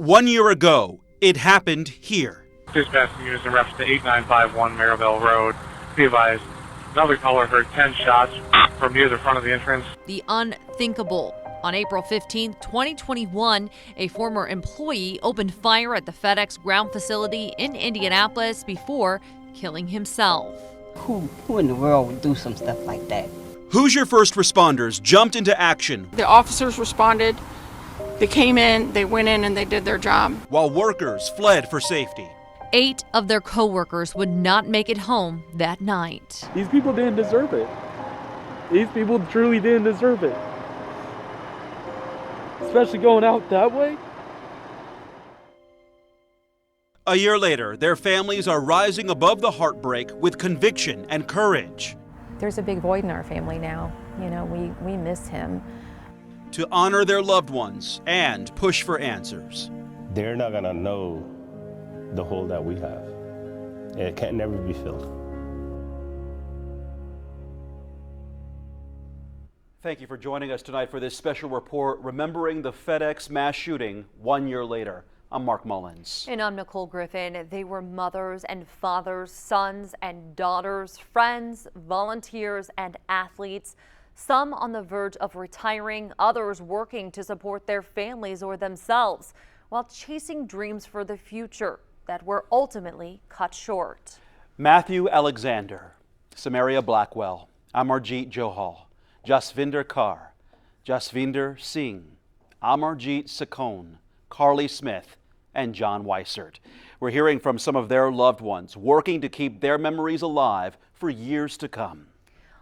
1 year ago, it happened here. Dispatch units in reference to 8951 Maribel Road. Be advised, another caller heard 10 shots from near the front of the entrance. The unthinkable. On April 15, 2021, a former employee opened fire at the FedEx ground facility in Indianapolis before killing himself. Who in the world would do some stuff like that? Hoosier first responders jumped into action. The officers responded. They came in, they went in, and they did their job. While workers fled for safety. 8 of their co-workers would not make it home that night. These people didn't deserve it. These people truly didn't deserve it. Especially going out that way. A year later, their families are rising above the heartbreak with conviction and courage. There's a big void in our family now. You know, we miss him. To honor their loved ones and push for answers. They're not gonna know the hole that we have. It can never be filled. Thank you for joining us tonight for this special report remembering the FedEx mass shooting 1 year later. I'm Mark Mullins. And I'm Nicole Griffin. They were mothers and fathers, sons and daughters, friends, volunteers and athletes. Some on the verge of retiring, others working to support their families or themselves while chasing dreams for the future that were ultimately cut short. Matthew Alexander, Samaria Blackwell, Amarjeet Johal, Jasvinder Kaur, Jasvinder Singh, Amarjit Sekhon, Karli Smith, and John Weisert. We're hearing from some of their loved ones working to keep their memories alive for years to come.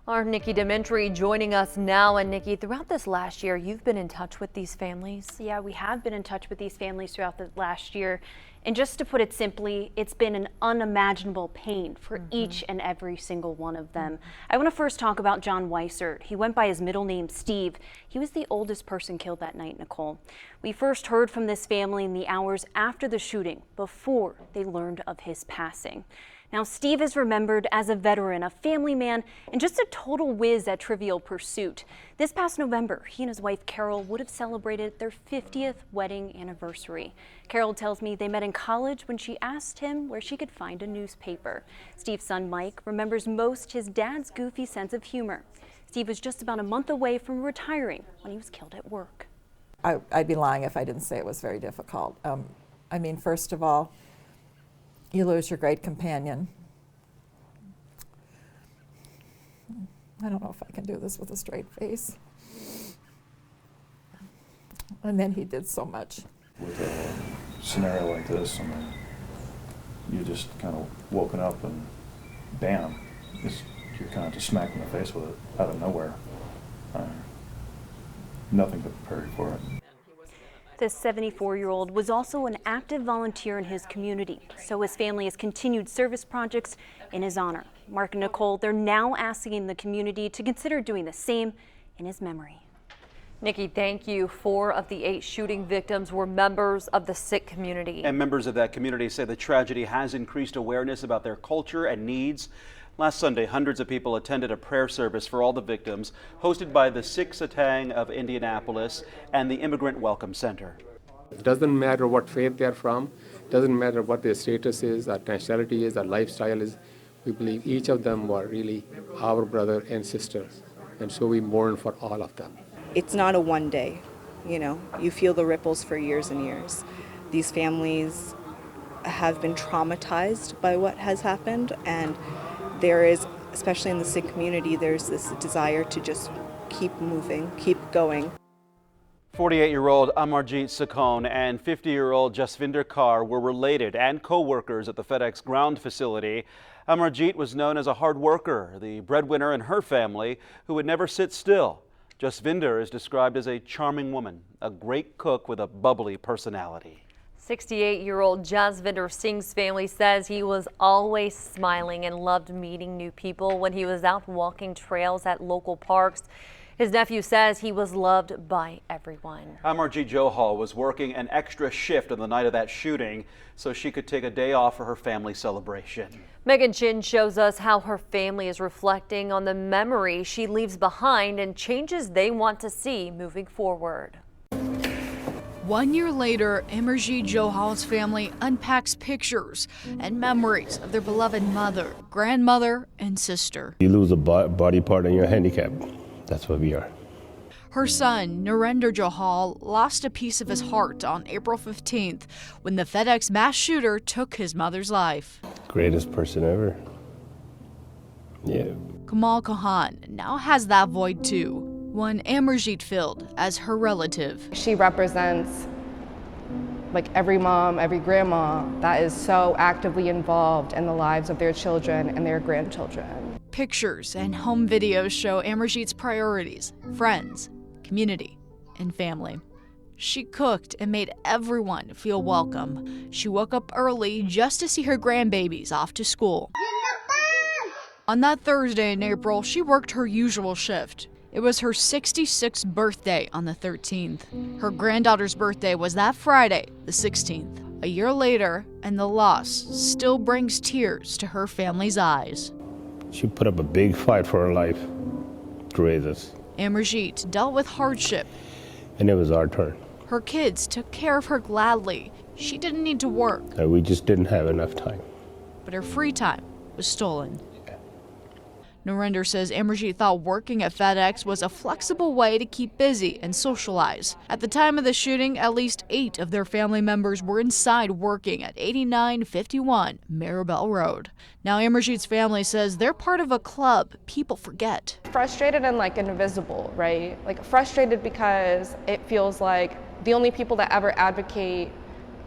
Our Nikki Dementri joining us now. And Nikki, throughout this last year, you've been in touch with these families. Yeah, we have been in touch with these families throughout the last year. And just to put it simply, it's been an unimaginable pain for each and every single one of them. I want to first talk about John Weisert. He went by his middle name, Steve. He was the oldest person killed that night, Nicole. We first heard from this family in the hours after the shooting, before they learned of his passing. Now, Steve is remembered as a veteran, a family man, and just a total whiz at Trivial Pursuit. This past November, he and his wife, Carol, would have celebrated their 50th wedding anniversary. Carol tells me they met in college when she asked him where she could find a newspaper. Steve's son, Mike, remembers most his dad's goofy sense of humor. Steve was just about a month away from retiring when he was killed at work. I'd be lying if I didn't say it was very difficult. I mean, first of all, you lose your great companion. I don't know if I can do this with a straight face. And then he did so much. With a scenario like this, I mean, you just kind of woken up and bam, you're kind of just smacked in the face with it out of nowhere. Nothing could prepare you for it. This 74-year-old was also an active volunteer in his community, so his family has continued service projects in his honor. Mark and Nicole, they're now asking the community to consider doing the same in his memory. Nikki, thank you. 4 of the 8 shooting victims were members of the Sikh community. And members of that community say the tragedy has increased awareness about their culture and needs. Last Sunday, hundreds of people attended a prayer service for all the victims, hosted by the Sikh Satang of Indianapolis and the Immigrant Welcome Center. It doesn't matter what faith they're from, doesn't matter what their status is, their nationality is, their lifestyle is. We believe each of them were really our brother and sisters, and so we mourn for all of them. It's not a one day, you feel the ripples for years and years. These families have been traumatized by what has happened, and there is, especially in the Sikh community, there's this desire to just keep moving, keep going. 48-year-old Amarjit Sekhon and 50-year-old Jasvinder Kaur were related and co-workers at the FedEx ground facility. Amarjit was known as a hard worker, the breadwinner in her family who would never sit still. Jasvinder is described as a charming woman, a great cook with a bubbly personality. 68-year-old Jasvinder Singh's family says he was always smiling and loved meeting new people when he was out walking trails at local parks. His nephew says he was loved by everyone. Amarjeet Johal was working an extra shift on the night of that shooting so she could take a day off for her family celebration. Megan Chin shows us how her family is reflecting on the memory she leaves behind and changes they want to see moving forward. 1 year later, Amarjit Johal's family unpacks pictures and memories of their beloved mother, grandmother, and sister. You lose a body part and you're handicapped. That's what we are. Her son, Narendra Johal, lost a piece of his heart on April 15th when the FedEx mass shooter took his mother's life. Greatest person ever. Yeah. Kamal Khan now has that void too, one Amarjit filled as her relative. She represents like every mom, every grandma that is so actively involved in the lives of their children and their grandchildren. Pictures and home videos show Amarjit's priorities: friends, community, and family. She cooked and made everyone feel welcome. She woke up early just to see her grandbabies off to school. On that Thursday in April, she worked her usual shift. It was her 66th birthday on the 13th. Her granddaughter's birthday was that Friday, the 16th. A year later, and the loss still brings tears to her family's eyes. She put up a big fight for her life to raise us. Amarjit dealt with hardship. And it was our turn. Her kids took care of her gladly. She didn't need to work. We just didn't have enough time. But her free time was stolen. Narendra says Amarjit thought working at FedEx was a flexible way to keep busy and socialize. At the time of the shooting, at least 8 of their family members were inside working at 8951 Maribel Road. Now Amarjit's family says they're part of a club people forget. Frustrated and like invisible, right? Like frustrated because it feels like the only people that ever advocate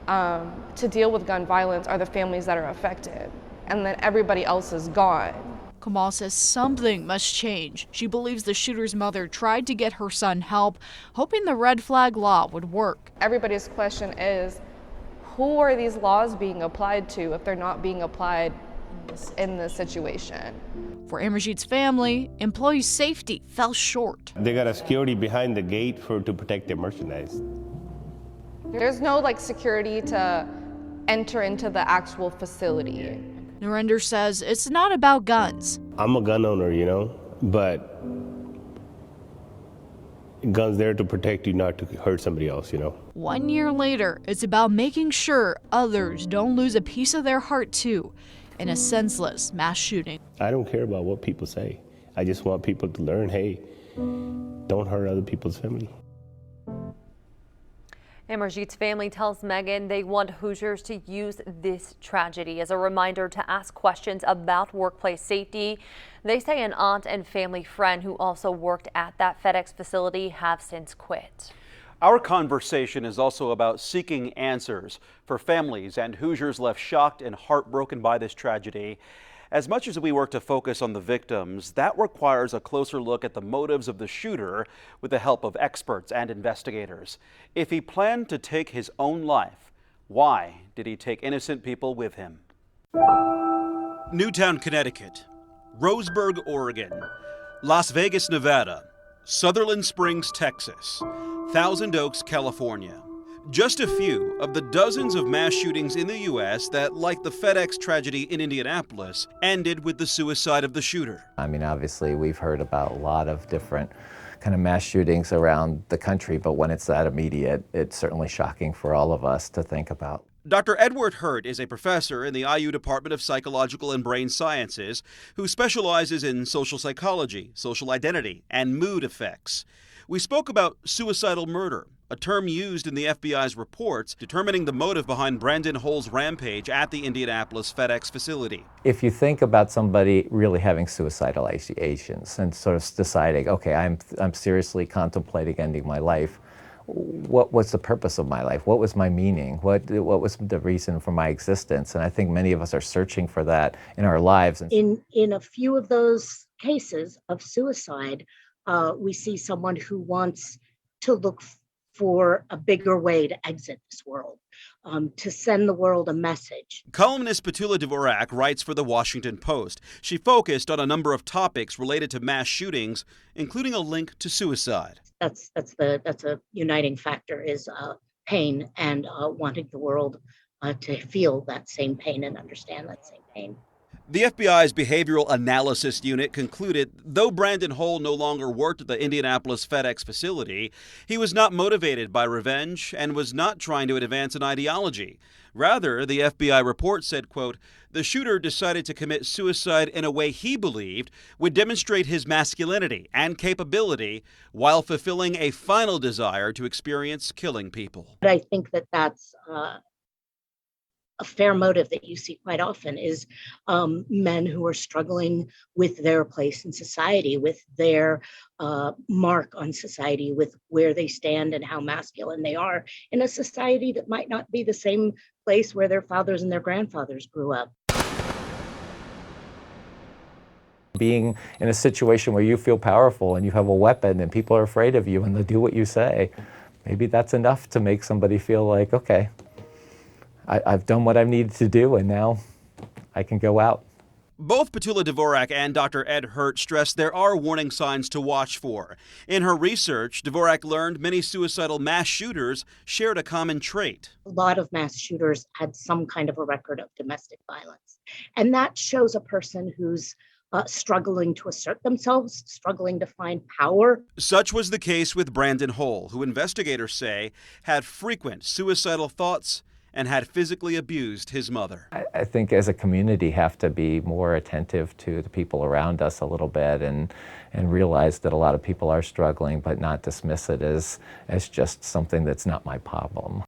to deal with gun violence are the families that are affected, and then everybody else is gone. Kamal says something must change. She believes the shooter's mother tried to get her son help, hoping the red flag law would work. Everybody's question is, who are these laws being applied to if they're not being applied in this situation? For Amarjit's family, employee safety fell short. They got a security behind the gate to protect their merchandise. There's no like security to enter into the actual facility. Narendra says it's not about guns. I'm a gun owner, but guns there to protect you, not to hurt somebody else, 1 year later, it's about making sure others don't lose a piece of their heart too in a senseless mass shooting. I don't care about what people say. I just want people to learn, hey, don't hurt other people's family. Amarjit's family tells Megan they want Hoosiers to use this tragedy as a reminder to ask questions about workplace safety. They say an aunt and family friend who also worked at that FedEx facility have since quit. Our conversation is also about seeking answers for families and Hoosiers left shocked and heartbroken by this tragedy. As much as we work to focus on the victims, that requires a closer look at the motives of the shooter with the help of experts and investigators. If he planned to take his own life, why did he take innocent people with him? Newtown, Connecticut, Roseburg, Oregon, Las Vegas, Nevada, Sutherland Springs, Texas, Thousand Oaks, California. Just a few of the dozens of mass shootings in the U.S. that, like the FedEx tragedy in Indianapolis, ended with the suicide of the shooter. I mean, obviously, we've heard about a lot of different kind of mass shootings around the country, but when it's that immediate, it's certainly shocking for all of us to think about. Dr. Edward Hurt is a professor in the IU Department of Psychological and Brain Sciences who specializes in social psychology, social identity, and mood effects. We spoke about suicidal murder, a term used in the FBI's reports determining the motive behind Brandon Hull's rampage at the Indianapolis FedEx facility. If you think about somebody really having suicidal ideations and sort of deciding, okay, I'm seriously contemplating ending my life, what was the purpose of my life? What was my meaning? What was the reason for my existence? And I think many of us are searching for that in our lives. In a few of those cases of suicide, we see someone who wants to look for a bigger way to exit this world, to send the world a message. Columnist Petula Dvorak writes for The Washington Post. She focused on a number of topics related to mass shootings, including a link to suicide. That's a uniting factor is pain and wanting the world to feel that same pain and understand that same pain. The FBI's Behavioral Analysis Unit concluded though Brandon Hole no longer worked at the Indianapolis FedEx facility, he was not motivated by revenge and was not trying to advance an ideology. Rather, the FBI report said, quote, the shooter decided to commit suicide in a way he believed would demonstrate his masculinity and capability while fulfilling a final desire to experience killing people. But I think that that's a fair motive that you see quite often is men who are struggling with their place in society, with their mark on society, with where they stand and how masculine they are in a society that might not be the same place where their fathers and their grandfathers grew up. Being in a situation where you feel powerful and you have a weapon and people are afraid of you and they'll do what you say, maybe that's enough to make somebody feel like, okay, I've done what I've needed to do, and now I can go out. Both Petula Dvorak and Dr. Ed Hurt stressed there are warning signs to watch for. In her research, Dvorak learned many suicidal mass shooters shared a common trait. A lot of mass shooters had some kind of a record of domestic violence. And that shows a person who's struggling to assert themselves, struggling to find power. Such was the case with Brandon Hole, who investigators say had frequent suicidal thoughts and had physically abused his mother. I think as a community have to be more attentive to the people around us a little bit and realize that a lot of people are struggling, but not dismiss it as just something that's not my problem.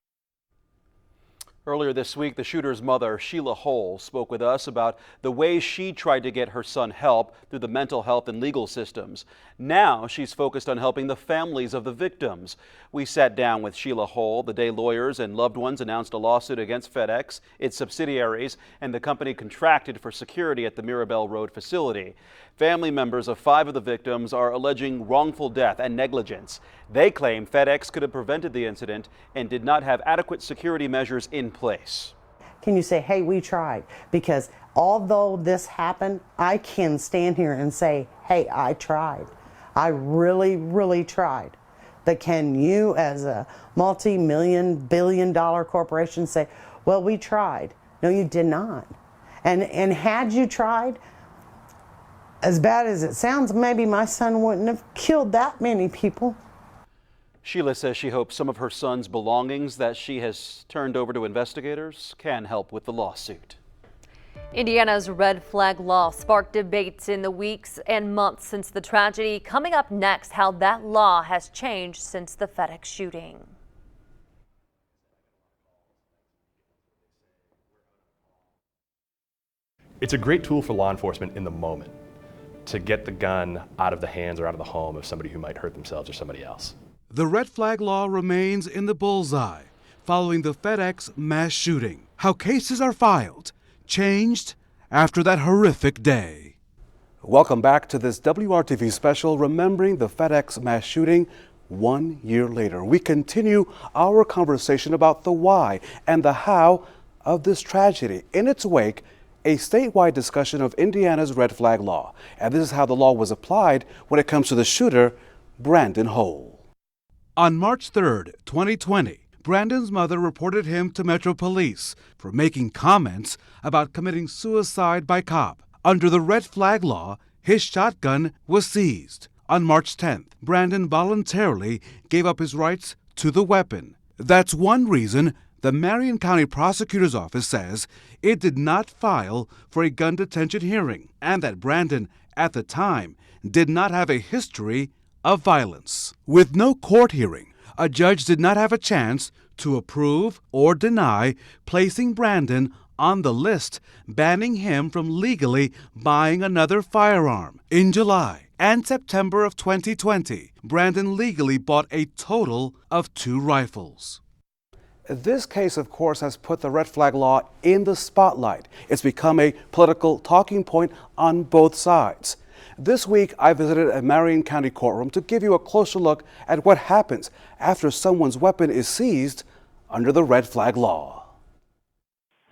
Earlier this week, the shooter's mother, Sheila Hole, spoke with us about the ways she tried to get her son help through the mental health and legal systems. Now she's focused on helping the families of the victims. We sat down with Sheila Hole the day lawyers and loved ones announced a lawsuit against FedEx, its subsidiaries, and the company contracted for security at the Mirabel Road facility. Family members of 5 of the victims are alleging wrongful death and negligence. They claim FedEx could have prevented the incident and did not have adequate security measures in place. Can you say, hey, we tried? Because although this happened, I can stand here and say, hey, I tried. I really, really tried. But can you, as a multi-million, billion-dollar corporation, say, well, we tried? No, you did not. And had you tried, as bad as it sounds, maybe my son wouldn't have killed that many people. Sheila says she hopes some of her son's belongings that she has turned over to investigators can help with the lawsuit. Indiana's red flag law sparked debates in the weeks and months since the tragedy. Coming up next, how that law has changed since the FedEx shooting. It's a great tool for law enforcement in the moment to get the gun out of the hands or out of the home of somebody who might hurt themselves or somebody else. The red flag law remains in the bullseye following the FedEx mass shooting. How cases are filed changed after that horrific day. Welcome back to this WRTV special remembering the FedEx mass shooting 1 year later. We continue our conversation about the why and the how of this tragedy. In its wake, a statewide discussion of Indiana's red flag law. And this is how the law was applied when it comes to the shooter, Brandon Hole. On March 3rd, 2020, Brandon's mother reported him to Metro Police for making comments about committing suicide by cop. Under the red flag law, his shotgun was seized. On March 10th, Brandon voluntarily gave up his rights to the weapon. That's one reason the Marion County Prosecutor's Office says it did not file for a gun detention hearing and that Brandon, at the time, did not have a history of violence. With no court hearing, a judge did not have a chance to approve or deny placing Brandon on the list, banning him from legally buying another firearm. In July and September of 2020, Brandon legally bought a total of 2 rifles. This case, of course, has put the red flag law in the spotlight. It's become a political talking point on both sides. This week, I visited a Marion County courtroom to give you a closer look at what happens after someone's weapon is seized under the red flag law.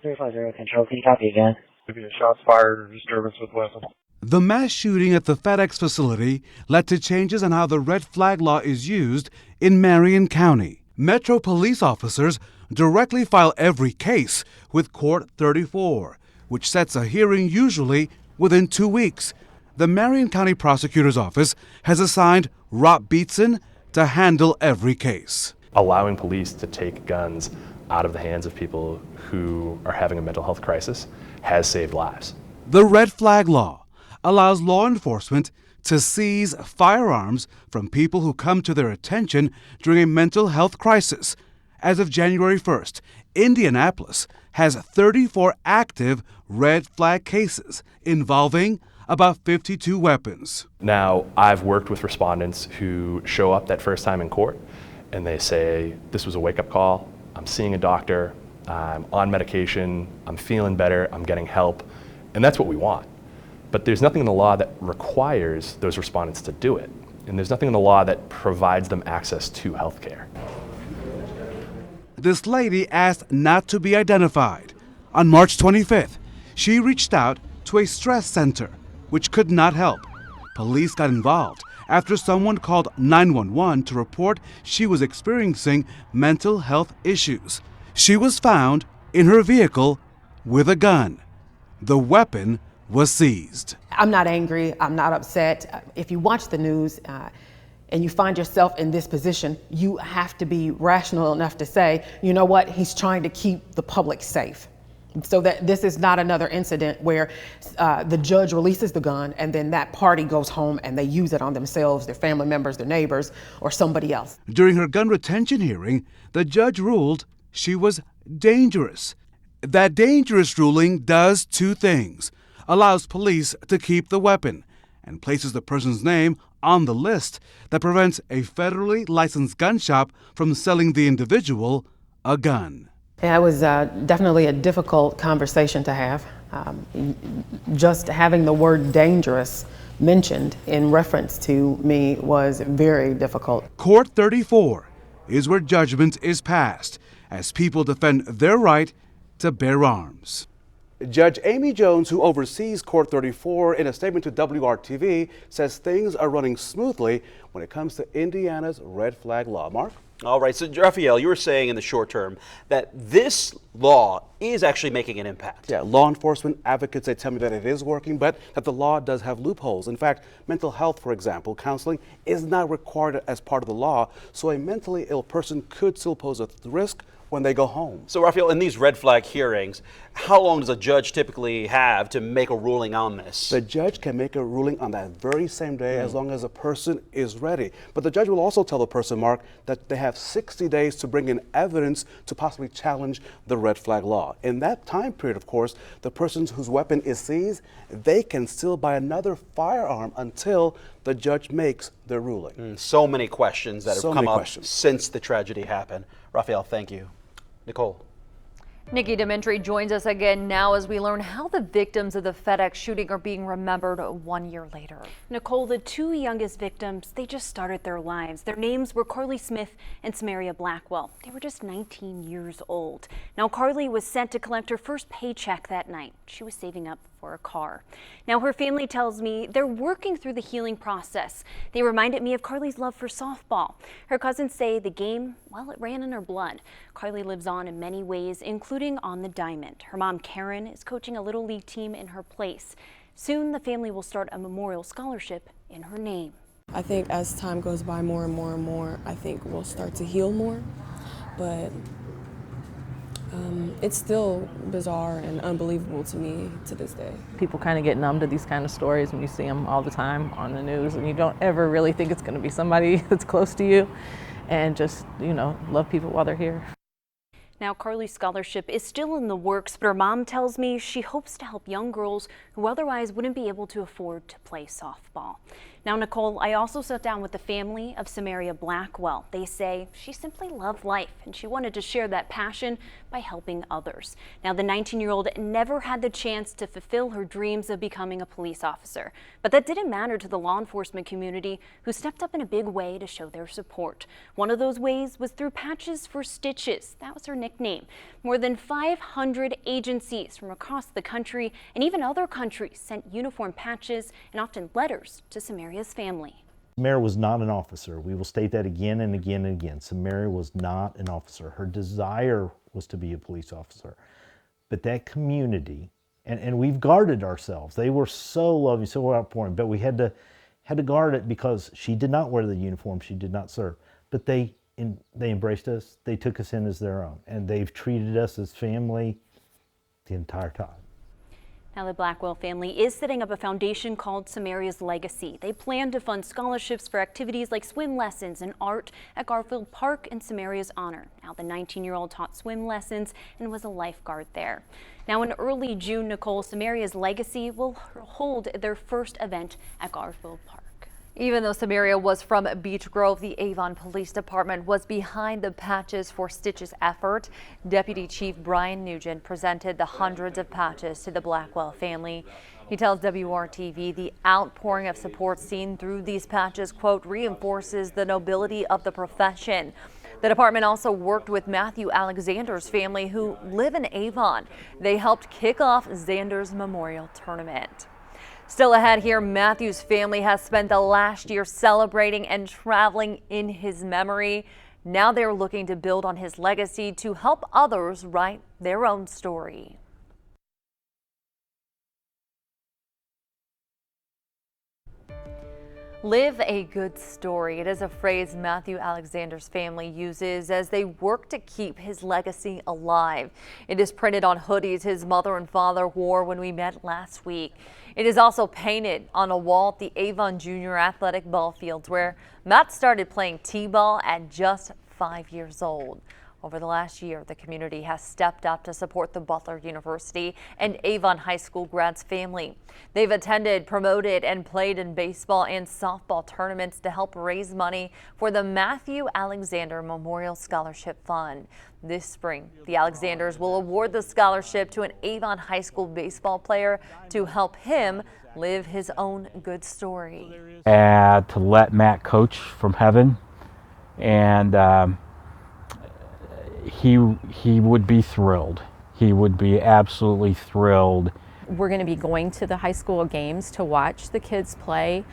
350 Control, can you copy again? Maybe a shots fired or disturbance with weapon. The mass shooting at the FedEx facility led to changes on how the red flag law is used in Marion County. Metro police officers directly file every case with Court 34, which sets a hearing usually within 2 weeks. The Marion County Prosecutor's Office has assigned Rob Beatson to handle every case. Allowing police to take guns out of the hands of people who are having a mental health crisis has saved lives. The red flag law allows law enforcement to seize firearms from people who come to their attention during a mental health crisis. As of January 1st, Indianapolis has 34 active red flag cases involving about 52 weapons. Now, I've worked with respondents who show up that first time in court and they say, this was a wake-up call, I'm seeing a doctor, I'm on medication, I'm feeling better, I'm getting help, and that's what we want. But there's nothing in the law that requires those respondents to do it, and there's nothing in the law that provides them access to health care. This lady asked not to be identified. On March 25th, she reached out to a stress center, which could not help. Police got involved after someone called 911 to report she was experiencing mental health issues. She was found in her vehicle with a gun. The weapon was seized. I'm not angry, I'm not upset. If you watch the news and you find yourself in this position, you have to be rational enough to say, you know what, he's trying to keep the public safe. So that this is not another incident where the judge releases the gun and then that party goes home and they use it on themselves, their family members, their neighbors, or somebody else. During her gun retention hearing, the judge ruled she was dangerous. That dangerous ruling does two things: allows police to keep the weapon and places the person's name on the list that prevents a federally licensed gun shop from selling the individual a gun. Yeah, it was definitely a difficult conversation to have. Just having the word dangerous mentioned in reference to me was very difficult. Court 34 is where judgment is passed as people defend their right to bear arms. Judge Amy Jones, who oversees Court 34, in a statement to WRTV, says things are running smoothly when it comes to Indiana's red flag law. Mark? All right, so Raphael, you were saying in the short term that this law is actually making an impact. Yeah, law enforcement advocates, they tell me that it is working, but that the law does have loopholes. In fact, mental health, for example, counseling is not required as part of the law, so a mentally ill person could still pose a risk when they go home. So Raphael, in these red flag hearings, how long does a judge typically have to make a ruling on this? The judge can make a ruling on that very same day as long as a person is ready. But the judge will also tell the person, Mark, that they have 60 days to bring in evidence to possibly challenge the red flag law. In that time period, of course, the person whose weapon is seized, they can still buy another firearm until the judge makes their ruling. So many questions that have come up since the tragedy happened. Raphael, thank you. Nicole. Nikki Dimitri joins us again now as we learn how the victims of the FedEx shooting are being remembered 1 year later. Nicole, the two youngest victims, they just started their lives. Their names were Karli Smith and Samaria Blackwell. They were just 19 years old. Now, Karli was sent to collect her first paycheck that night. She was saving up for a car. Now, her family tells me they're working through the healing process. They reminded me of Karli's love for softball. Her cousins say the game, well, it ran in her blood. Karli lives on in many ways, including on the diamond. Her mom, Karen, is coaching a little league team in her place. Soon, the family will start a memorial scholarship in her name. I think as time goes by more and more and more, I think we'll start to heal more, but it's still bizarre and unbelievable to me to this day. People kind of get numb to these kind of stories when you see them all the time on the news, and you don't ever really think it's going to be somebody that's close to you, and just, you know, love people while they're here. Now, Karli's scholarship is still in the works, but her mom tells me she hopes to help young girls who otherwise wouldn't be able to afford to play softball. Now, Nicole, I also sat down with the family of Samaria Blackwell. They say she simply loved life and she wanted to share that passion by helping others. Now, the 19-year-old never had the chance to fulfill her dreams of becoming a police officer, but that didn't matter to the law enforcement community, who stepped up in a big way to show their support. One of those ways was through Patches for Stitches. That was her nickname. More than 500 agencies from across the country and even other countries sent uniform patches and often letters to Samaria's family. Samaria was not an officer. We will state that again and again and again. Samaria was not an officer. Her desire was to be a police officer. But that community And we've guarded ourselves. They were so loving, so outpouring, but we had to guard it because she did not wear the uniform, she did not serve. But they embraced us, they took us in as their own, and they've treated us as family the entire time. Now the Blackwell family is setting up a foundation called Samaria's Legacy. They plan to fund scholarships for activities like swim lessons and art at Garfield Park in Samaria's honor. Now the 19-year-old taught swim lessons and was a lifeguard there. Now in early June, Nicole, Samaria's Legacy will hold their first event at Garfield Park. Even though Samaria was from Beech Grove, the Avon Police Department was behind the Patches for Stitches effort. Deputy Chief Brian Nugent presented the hundreds of patches to the Blackwell family. He tells WRTV the outpouring of support seen through these patches, quote, reinforces the nobility of the profession. The department also worked with Matthew Alexander's family, who live in Avon. They helped kick off Xander's Memorial Tournament. Still ahead here, Matthew's family has spent the last year celebrating and traveling in his memory. Now they're looking to build on his legacy to help others write their own story. Live a good story. It is a phrase Matthew Alexander's family uses as they work to keep his legacy alive. It is printed on hoodies his mother and father wore when we met last week. It is also painted on a wall at the Avon Junior Athletic Ball Fields, where Matt started playing t-ball at just 5 years old. Over the last year, the community has stepped up to support the Butler University and Avon High School grads family. They've attended, promoted, and played in baseball and softball tournaments to help raise money for the Matthew Alexander Memorial Scholarship Fund. This spring, the Alexanders will award the scholarship to an Avon High School baseball player to help him live his own good story. To let Matt coach from heaven, and he would be thrilled. He would be absolutely thrilled. We're going to be going to the high school games to watch the kids play,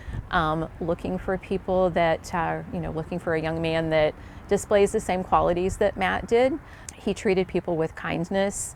looking for people that are, looking for a young man that displays the same qualities that Matt did. He treated people with kindness.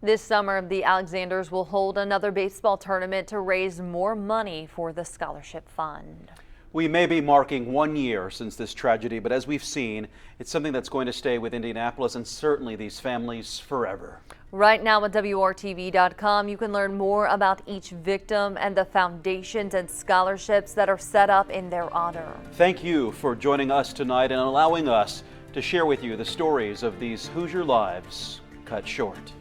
This summer, the Alexanders will hold another baseball tournament to raise more money for the scholarship fund. We may be marking 1 year since this tragedy, but as we've seen, it's something that's going to stay with Indianapolis and certainly these families forever. Right now at WRTV.com, you can learn more about each victim and the foundations and scholarships that are set up in their honor. Thank you for joining us tonight and allowing us to share with you the stories of these Hoosier lives cut short.